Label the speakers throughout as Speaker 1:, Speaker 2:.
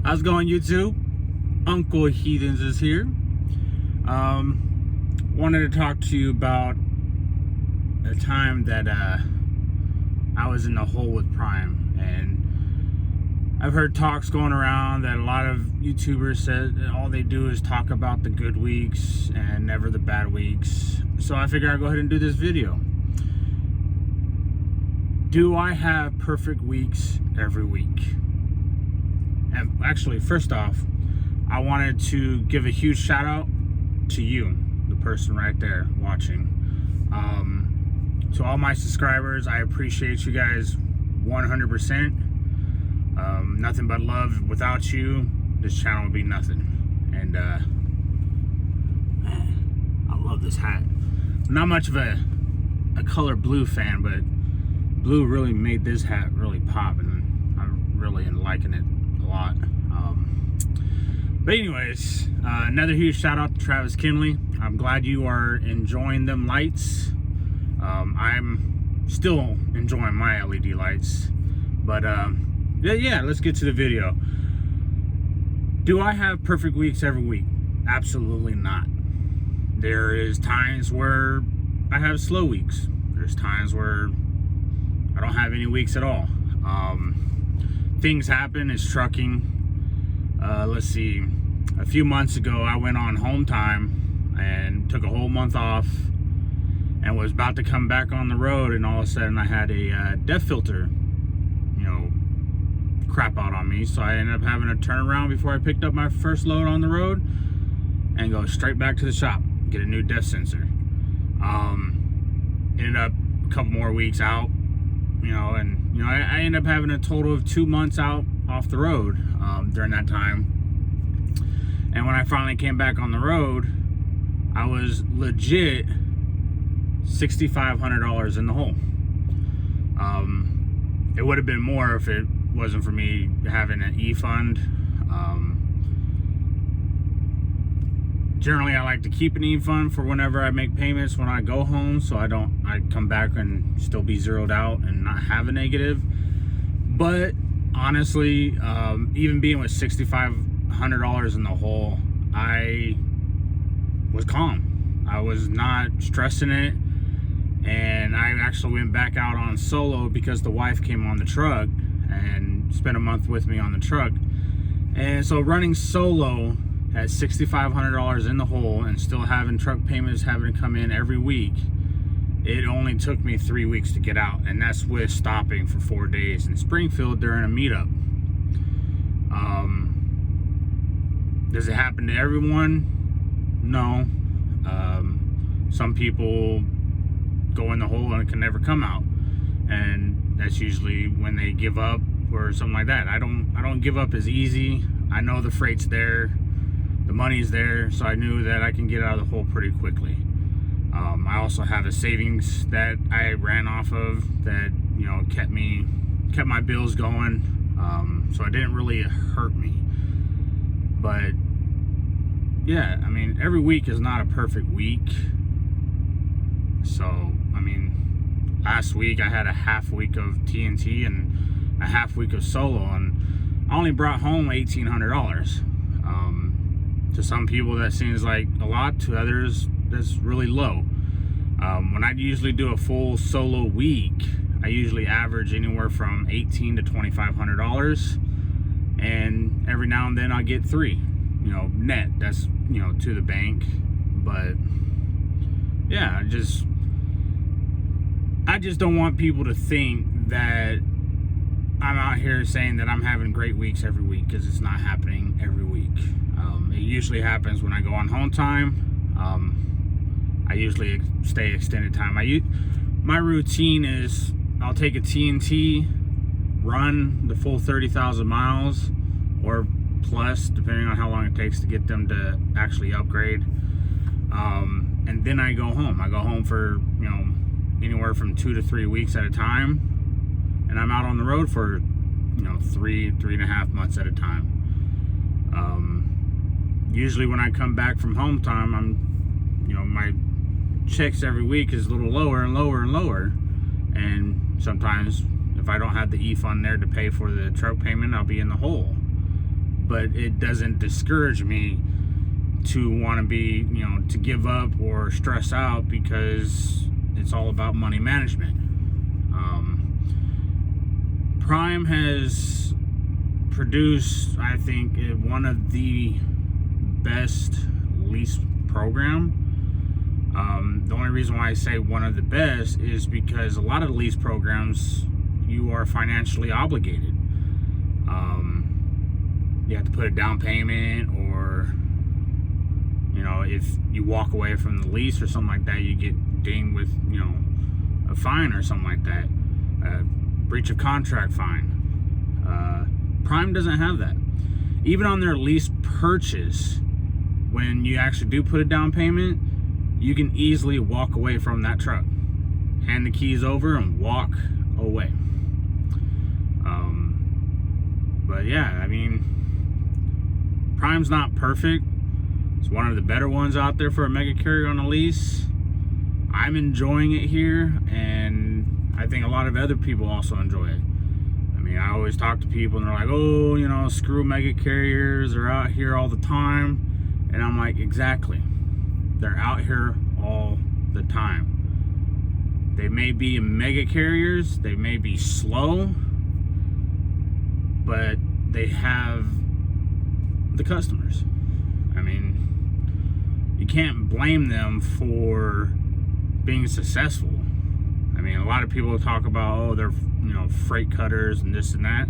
Speaker 1: How's it going, YouTube? Uncle Heathens is here. Wanted to talk to you about a time that I was in the hole with Prime, and I've heard talks going around that a lot of YouTubers said that all they do is talk about the good weeks and never the bad weeks. So I figured I'd go ahead and do this video. Do I have perfect weeks every week? And actually, first off, I wanted to give a huge shout out to you, the person right there watching. To all my subscribers, I appreciate you guys 100%. Nothing but love. Without you, this channel would be nothing. And man, I love this hat. Not much of a color blue fan, but blue really made this hat really pop, and I'm really liking it a lot. But anyways, another huge shout out to Travis Kinley. I'm glad you are enjoying them lights. I'm still enjoying my LED lights, but yeah, let's get to the video. Do I have perfect weeks every week? Absolutely not. There is times where I have slow weeks. There's times where I don't have any weeks at all. Things happen. It's trucking. Let's see, a few months ago I went on home time and took a whole month off and was about to come back on the road, and all of a sudden I had a DEF filter, crap out on me. So I ended up having to turn around before I picked up my first load on the road and go straight back to the shop, get a new DEF sensor. Ended up a couple more weeks out, and I ended up having a total of 2 months out off the road during that time. And when I finally came back on the road, I was legit $6,500 in the hole. It would have been more if it wasn't for me having an e-fund. Generally, I like to keep an e-fund for whenever I make payments when I go home, so I come back and still be zeroed out and not have a negative. But honestly, even being with $6,500 in the hole, I was calm. I was not stressing it, and I actually went back out on solo because the wife came on the truck and spent a month with me on the truck. And so running solo at $6,500 in the hole and still having truck payments having to come in every week, it only took me 3 weeks to get out, and that's with stopping for 4 days in Springfield during a meetup. Does it happen to everyone? No. Some people go in the hole and can never come out, and that's usually when they give up or something like that. I don't give up as easy. I know the freight's there, the money's there, so I knew that I can get out of the hole pretty quickly. I also have a savings that I ran off of that kept my bills going, so it didn't really hurt me. But yeah, I mean, every week is not a perfect week. So I mean, last week I had a half week of TNT and a half week of solo, and I only brought home $1,800. To some people that seems like a lot, to others that's really low. When I usually do a full solo week, I usually average anywhere from $1,800 to $2,500, and every now and then I get 3, net. That's to the bank. But yeah, I just don't want people to think that I'm out here saying that I'm having great weeks every week, because it's not happening every week. It usually happens when I go on home time. I usually stay extended time. My routine is I'll take a TNT, run the full 30,000 miles or plus, depending on how long it takes to get them to actually upgrade. And then I go home. I go home for anywhere from 2 to 3 weeks at a time, and I'm out on the road for 3.5 months at a time. Usually when I come back from home time, I'm my checks every week is a little lower and lower and lower. And sometimes if I don't have the e-fund there to pay for the truck payment, I'll be in the hole. But it doesn't discourage me to want to be, to give up or stress out, because it's all about money management. Prime has produced, I think, one of the best lease program. The only reason why I say one of the best is because a lot of the lease programs, you are financially obligated. You have to put a down payment, or if you walk away from the lease or something like that, you get dinged with a fine or something like that, breach of contract fine. Prime doesn't have that. Even on their lease purchase, when you actually do put a down payment, you can easily walk away from that truck, hand the keys over and walk away. But yeah, I mean, Prime's not perfect. It's one of the better ones out there for a mega carrier on a lease. I'm enjoying it here, and I think a lot of other people also enjoy it. I mean, I always talk to people and they're like, oh, screw mega carriers, they're out here all the time. And I'm like, exactly. They're out here all the time. They may be mega carriers, they may be slow, but they have the customers. I mean, you can't blame them for being successful. I mean, a lot of people talk about, they're freight cutters and this and that.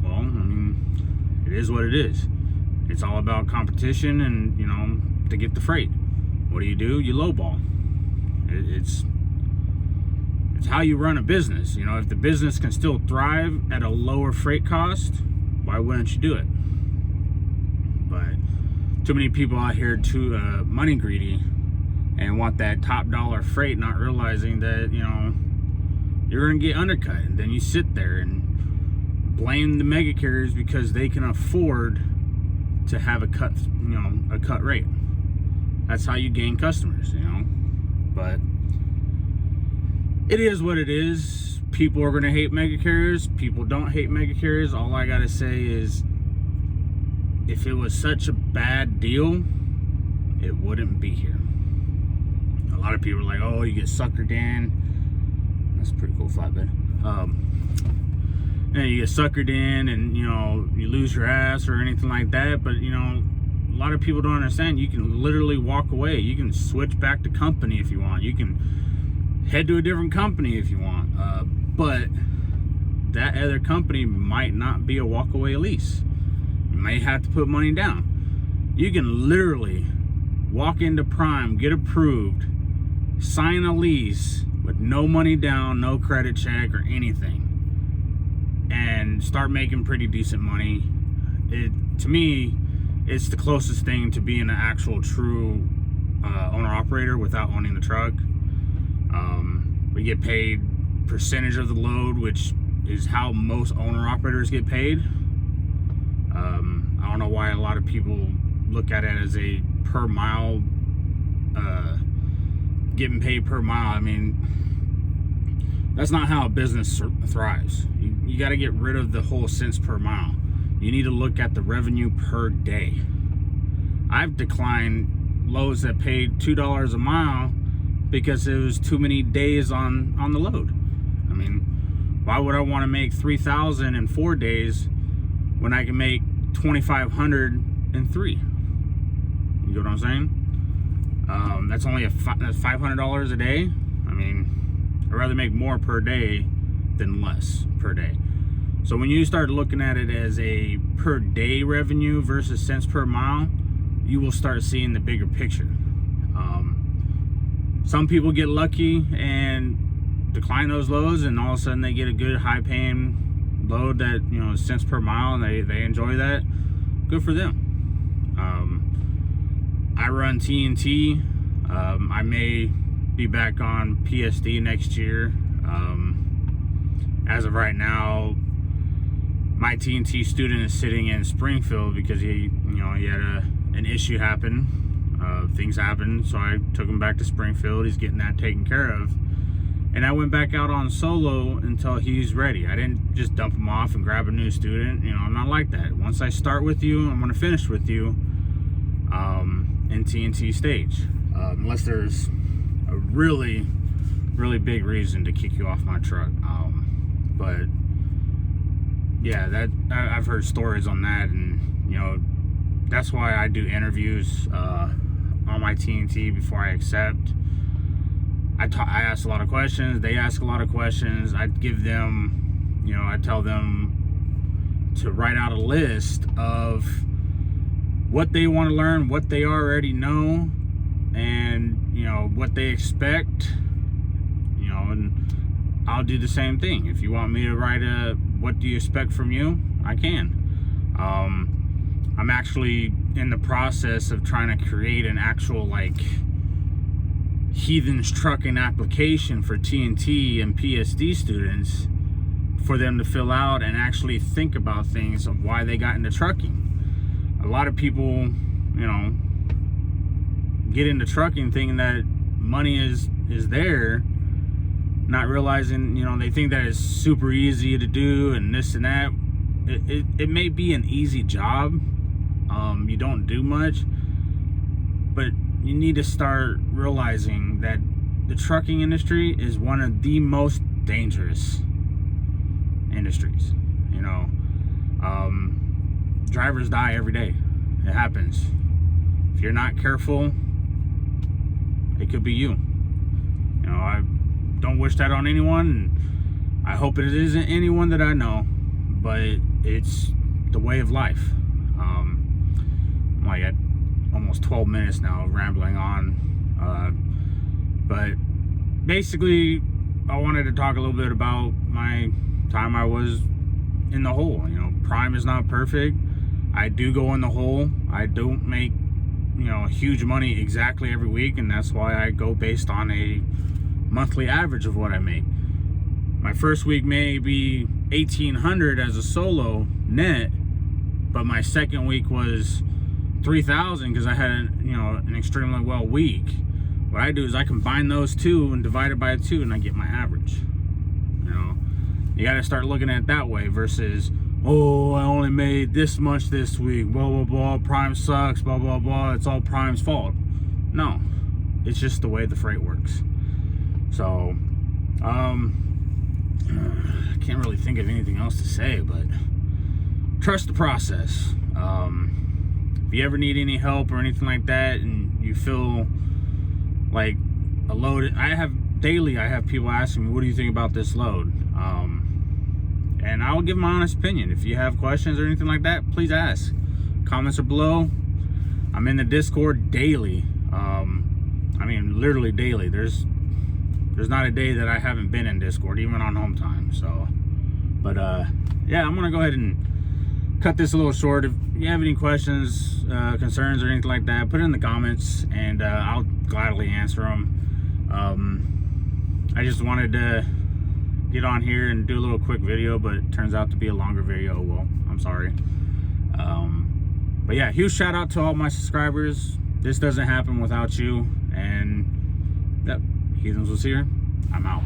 Speaker 1: Well, I mean, it is what it is. It's all about competition and, to get the freight. What do? You lowball. It's how you run a business. If the business can still thrive at a lower freight cost, why wouldn't you do it? But too many people out here too money greedy and want that top dollar freight, not realizing that you're gonna get undercut. And then you sit there and blame the mega carriers because they can afford to have a cut rate. That's how you gain customers, But it is what it is. People are gonna hate mega carriers. People don't hate mega carriers. All I gotta say is, if it was such a bad deal, it wouldn't be here. A lot of people are like, oh, you get suckered in. That's a pretty cool flatbed. You get suckered in and, you lose your ass or anything like that. But, a lot of people don't understand. You can literally walk away. You can switch back to company if you want. You can head to a different company if you want. But that other company might not be a walk-away lease. You may have to put money down. You can literally walk into Prime, get approved, sign a lease with no money down, no credit check or anything, and start making pretty decent money. To me, it's the closest thing to being an actual true owner-operator without owning the truck. We get paid percentage of the load, which is how most owner-operators get paid. I don't know why a lot of people look at it as a per mile, getting paid per mile. I mean, that's not how a business thrives. You got to get rid of the whole cents per mile. You need to look at the revenue per day. I've declined loads that paid $2 a mile because it was too many days on the load. I mean, why would I want to make $3,000 in 4 days when I can make $2,500 in 3? You know what I'm saying? That's only that's $500 a day. I mean, I'd rather make more per day than less per day. So when you start looking at it as a per day revenue versus cents per mile, you will start seeing the bigger picture. Some people get lucky and decline those loads, and all of a sudden they get a good high paying load that cents per mile, and they enjoy that. Good for them. I run TNT. I may be back on PSD next year. As of right now, my TNT student is sitting in Springfield because he had an issue happen. things happened, so I took him back to Springfield. He's getting that taken care of. And I went back out on solo until he's ready. I didn't just dump him off and grab a new student. You know, I'm not like that. Once I start with you, I'm going to finish with you in TNT stage. Unless there's a really, really big reason to kick you off my truck. But yeah, I've heard stories on that, and you know, that's why I do interviews on my TNT before I accept. I ask a lot of questions. They ask a lot of questions. I give them, you know, I tell them to write out a list of what they want to learn, what they already know, and you know what they expect. You know, and I'll do the same thing. If you want me to write a what do you expect from you, I can. I'm actually in the process of trying to create an actual like Heathens Trucking application for TNT and PSD students for them to fill out and actually think about things of why they got into trucking. A lot of people, you know, get into trucking thinking that money is there, not realizing, you know, they think that it's super easy to do and this and that. It may be an easy job. You don't do much, but you need to start realizing that the trucking industry is one of the most dangerous industries. You know, drivers die every day. It happens. If you're not careful, it could be you. You know, I don't wish that on anyone, and I hope it isn't anyone that I know, but it's the way of life. I'm like at almost 12 minutes now of rambling on, but basically I wanted to talk a little bit about my time I was in the hole. You know, Prime is not perfect. I do go in the hole. I don't make, you know, huge money exactly every week, and that's why I go based on a monthly average of what I make. My first week may be $1,800 as a solo net, but my second week was $3,000 because I had an extremely well week. What I do is I combine those two and divide it by 2, and I get my average. You know, you got to start looking at it that way versus, oh, I only made this much this week, blah blah blah, Prime sucks, blah blah blah, it's all Prime's fault. No, it's just the way the freight works. So I can't really think of anything else to say, but trust the process. If you ever need any help or anything like that, and you feel like a load, I have people asking me, what do you think about this load? And I'll give my honest opinion. If you have questions or anything like that, please ask. Comments are below. I'm in the Discord daily. I mean, literally daily. There's not a day that I haven't been in Discord, even on home time. So, but yeah, I'm gonna go ahead and cut this a little short. If you have any questions, concerns, or anything like that, put it in the comments, and I'll gladly answer them. I just wanted to get on here and do a little quick video, but it turns out to be a longer video. Well, I'm sorry. But yeah, huge shout out to all my subscribers. This doesn't happen without you. And yep, Heathens was here. I'm out.